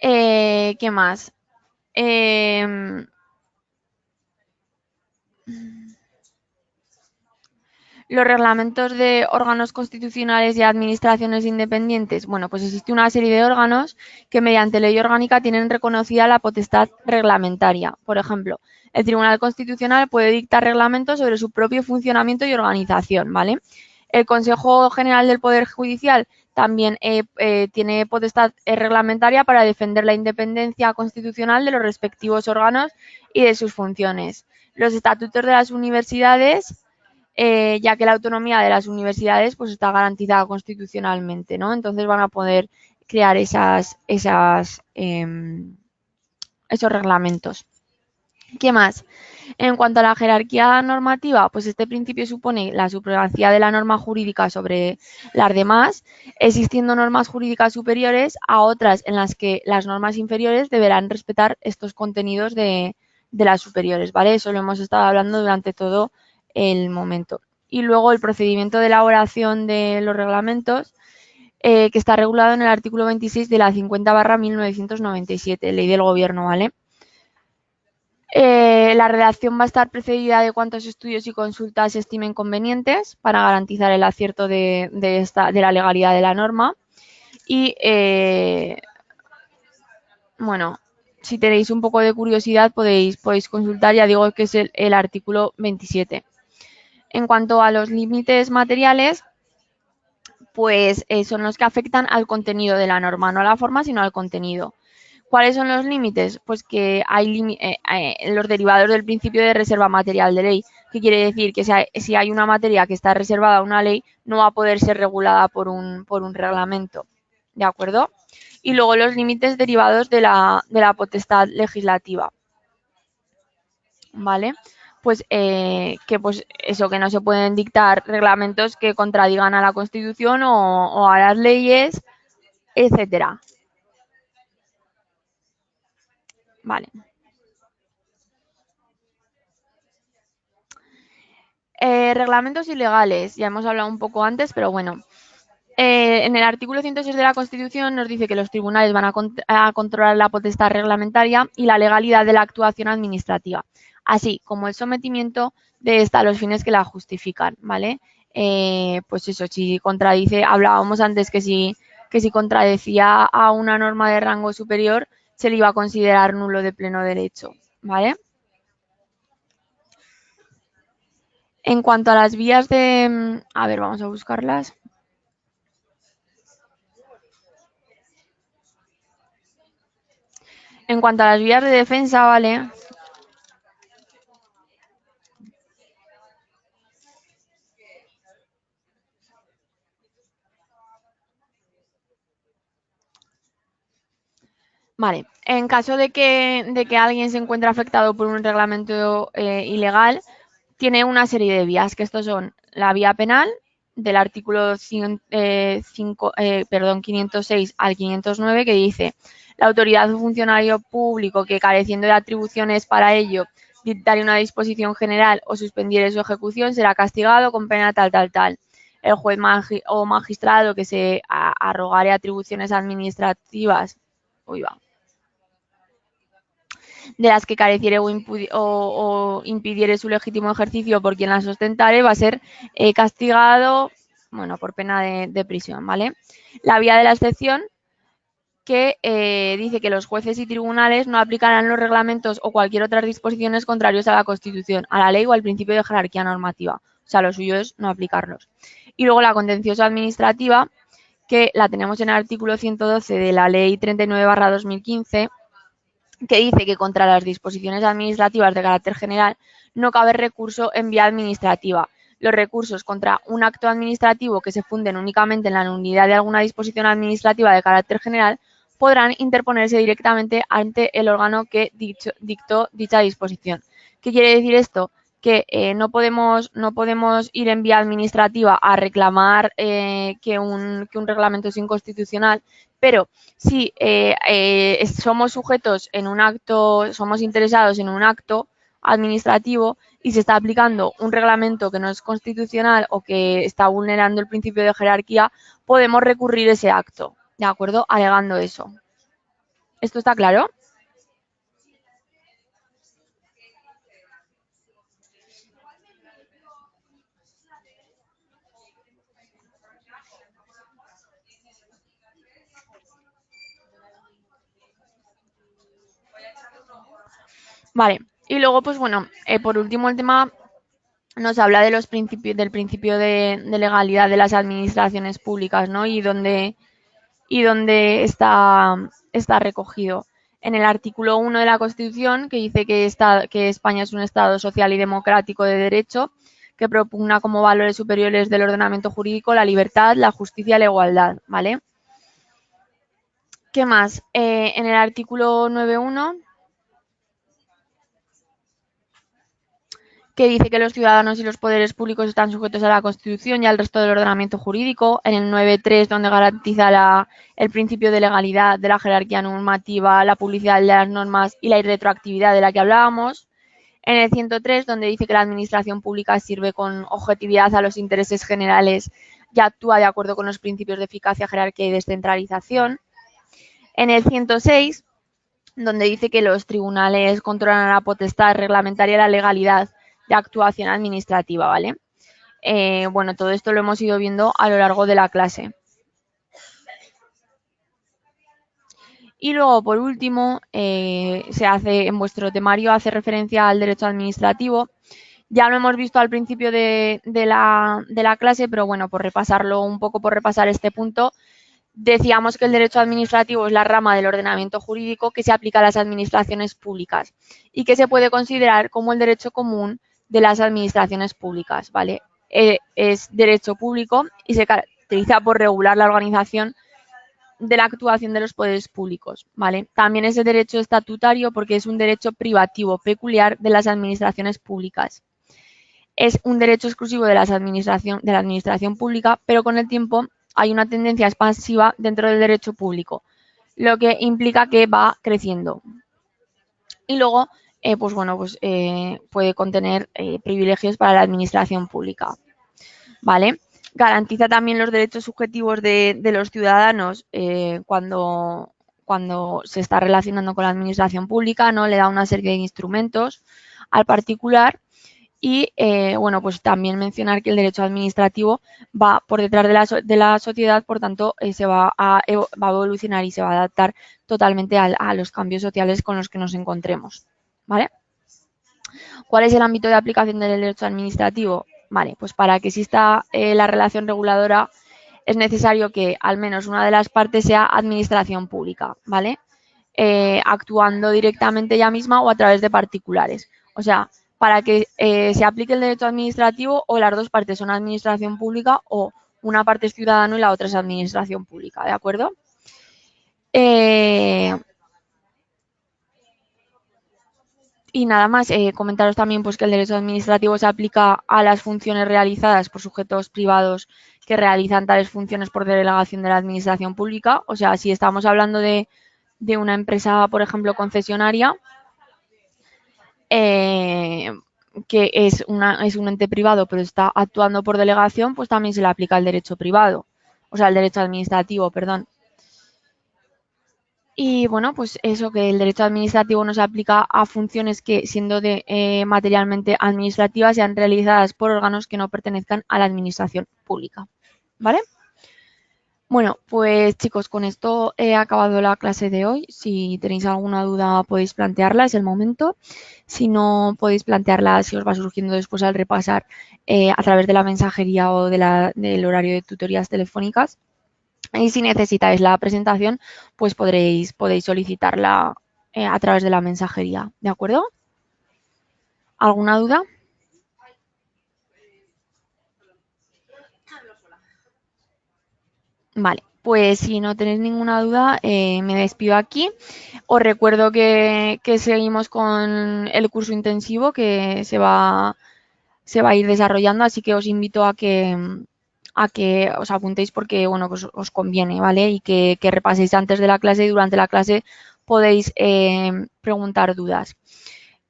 ¿Qué más? Eh, Los reglamentos de órganos constitucionales y administraciones independientes. Bueno, pues existe una serie de órganos que mediante ley orgánica tienen reconocida la potestad reglamentaria. Por ejemplo, el Tribunal Constitucional puede dictar reglamentos sobre su propio funcionamiento y organización, ¿vale? El Consejo General del Poder Judicial también tiene potestad reglamentaria para defender la independencia constitucional de los respectivos órganos y de sus funciones. Los estatutos de las universidades, ya que la autonomía de las universidades pues está garantizada constitucionalmente, ¿no? Entonces van a poder crear esos reglamentos. ¿Qué más? En cuanto a la jerarquía normativa, pues este principio supone la supremacía de la norma jurídica sobre las demás, existiendo normas jurídicas superiores a otras en las que las normas inferiores deberán respetar estos contenidos de las superiores, ¿vale? Eso lo hemos estado hablando durante todo el momento. Y luego el procedimiento de elaboración de los reglamentos, que está regulado en el artículo 26 de la 50/1997, Ley del Gobierno, ¿vale? La redacción va a estar precedida de cuantos estudios y consultas se estimen convenientes para garantizar el acierto de la legalidad de la norma. Y, bueno, si tenéis un poco de curiosidad podéis consultar, ya digo que es el artículo 27. En cuanto a los límites materiales, pues son los que afectan al contenido de la norma, no a la forma, sino al contenido. ¿Cuáles son los límites? Pues que hay los derivados del principio de reserva material de ley, que quiere decir que si hay una materia que está reservada a una ley, no va a poder ser regulada por un reglamento. ¿De acuerdo? Y luego los límites derivados de la potestad legislativa. ¿Vale? Pues que pues eso, que no se pueden dictar reglamentos que contradigan a la Constitución o a las leyes, etcétera. Vale. Reglamentos ilegales, ya hemos hablado un poco antes, pero bueno. En el artículo 106 de la Constitución nos dice que los tribunales van a controlar la potestad reglamentaria y la legalidad de la actuación administrativa, así como el sometimiento de esta a los fines que la justifican, ¿vale? Pues eso, si contradice, hablábamos antes que si contradecía a una norma de rango superior, se le iba a considerar nulo de pleno derecho, ¿vale? En cuanto a las vías de... A ver, vamos a buscarlas. En cuanto a las vías de defensa, ¿vale? Vale, en caso de que alguien se encuentre afectado por un reglamento ilegal, tiene una serie de vías, que estos son la vía penal, del artículo 506 al 509, que dice: la autoridad o funcionario público que, careciendo de atribuciones para ello, dictare una disposición general o suspendiere su ejecución, será castigado con pena tal, tal, tal. El juez o magistrado que se arrogare atribuciones administrativas, uy, va, de las que careciere o impidiere su legítimo ejercicio por quien las ostentare, va a ser castigado, bueno, por pena de prisión, ¿vale? La vía de la excepción, que dice que los jueces y tribunales no aplicarán los reglamentos o cualquier otras disposiciones contrarios a la Constitución, a la ley o al principio de jerarquía normativa. O sea, lo suyo es no aplicarlos. Y luego la contenciosa administrativa, que la tenemos en el artículo 112 de la Ley 39/2015, que dice que contra las disposiciones administrativas de carácter general no cabe recurso en vía administrativa. Los recursos contra un acto administrativo que se funden únicamente en la nulidad de alguna disposición administrativa de carácter general podrán interponerse directamente ante el órgano que dictó dicha disposición. ¿Qué quiere decir esto? Que no podemos ir en vía administrativa a reclamar que un reglamento es inconstitucional, pero si somos sujetos en un acto, somos interesados en un acto administrativo y se está aplicando un reglamento que no es constitucional o que está vulnerando el principio de jerarquía, podemos recurrir ese acto, ¿de acuerdo? Alegando eso. ¿Esto está claro? Vale, y luego, pues bueno, por último el tema nos habla de los principios, del principio de legalidad de las administraciones públicas, ¿no? Y dónde está recogido. En el artículo 1 de la Constitución, que dice que España es un Estado social y democrático de derecho, que propugna como valores superiores del ordenamiento jurídico la libertad, la justicia y la igualdad, ¿vale? ¿Qué más? En el artículo 9.1 que dice que los ciudadanos y los poderes públicos están sujetos a la Constitución y al resto del ordenamiento jurídico. En el 9.3, donde garantiza el principio de legalidad, de la jerarquía normativa, la publicidad de las normas y la irretroactividad de la que hablábamos. En el 103, donde dice que la administración pública sirve con objetividad a los intereses generales y actúa de acuerdo con los principios de eficacia, jerarquía y descentralización. En el 106, donde dice que los tribunales controlan la potestad reglamentaria y la legalidad de actuación administrativa, ¿vale? Bueno, todo esto lo hemos ido viendo a lo largo de la clase. Y luego, por último, en vuestro temario hace referencia al derecho administrativo. Ya lo hemos visto al principio de la clase, pero bueno, por repasarlo un poco, por repasar este punto, decíamos que el derecho administrativo es la rama del ordenamiento jurídico que se aplica a las administraciones públicas y que se puede considerar como el derecho común de las administraciones públicas, ¿vale? Es derecho público y se caracteriza por regular la organización de la actuación de los poderes públicos, ¿vale? También es el derecho estatutario porque es un derecho privativo peculiar de las administraciones públicas. Es un derecho exclusivo de la administración pública, pero con el tiempo hay una tendencia expansiva dentro del derecho público, lo que implica que va creciendo. Y luego, pues bueno, pues puede contener privilegios para la administración pública, ¿vale? Garantiza también los derechos subjetivos de los ciudadanos cuando se está relacionando con la administración pública, ¿no? Le da una serie de instrumentos al particular. Y, bueno, pues también mencionar que el derecho administrativo va por detrás de la sociedad, por tanto, va a evolucionar y se va a adaptar totalmente a los cambios sociales con los que nos encontremos, ¿vale? ¿Cuál es el ámbito de aplicación del derecho administrativo? Vale, pues para que exista la relación reguladora es necesario que al menos una de las partes sea administración pública, ¿vale? Actuando directamente ella misma o a través de particulares. O sea, para que se aplique el derecho administrativo, o las dos partes son administración pública o una parte es ciudadano y la otra es administración pública, ¿de acuerdo? Y nada más, comentaros también pues, que el derecho administrativo se aplica a las funciones realizadas por sujetos privados que realizan tales funciones por delegación de la administración pública. O sea, si estamos hablando de una empresa, por ejemplo, concesionaria, que es un ente privado pero está actuando por delegación, pues también se le aplica el derecho privado, o sea, el derecho administrativo, perdón. Y bueno, pues eso, que el derecho administrativo no se aplica a funciones que, siendo materialmente administrativas, sean realizadas por órganos que no pertenezcan a la administración pública, ¿vale? Bueno, pues chicos, con esto he acabado la clase de hoy. Si tenéis alguna duda podéis plantearla, es el momento. Si no, podéis plantearla si os va surgiendo después al repasar a través de la mensajería o del horario de tutorías telefónicas. Y si necesitáis la presentación, pues podéis solicitarla a través de la mensajería, ¿de acuerdo? ¿Alguna duda? Vale, pues si no tenéis ninguna duda, me despido aquí. Os recuerdo que seguimos con el curso intensivo que se va a ir desarrollando, así que os invito a que os apuntéis porque, bueno, pues os conviene, ¿vale? Y que repaséis antes de la clase y durante la clase podéis preguntar dudas.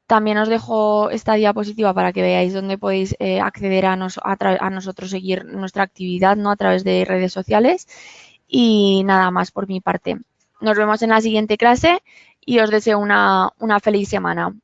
También os dejo esta diapositiva para que veáis dónde podéis acceder a nosotros, seguir nuestra actividad, ¿no? A través de redes sociales. Y nada más por mi parte. Nos vemos en la siguiente clase y os deseo una feliz semana.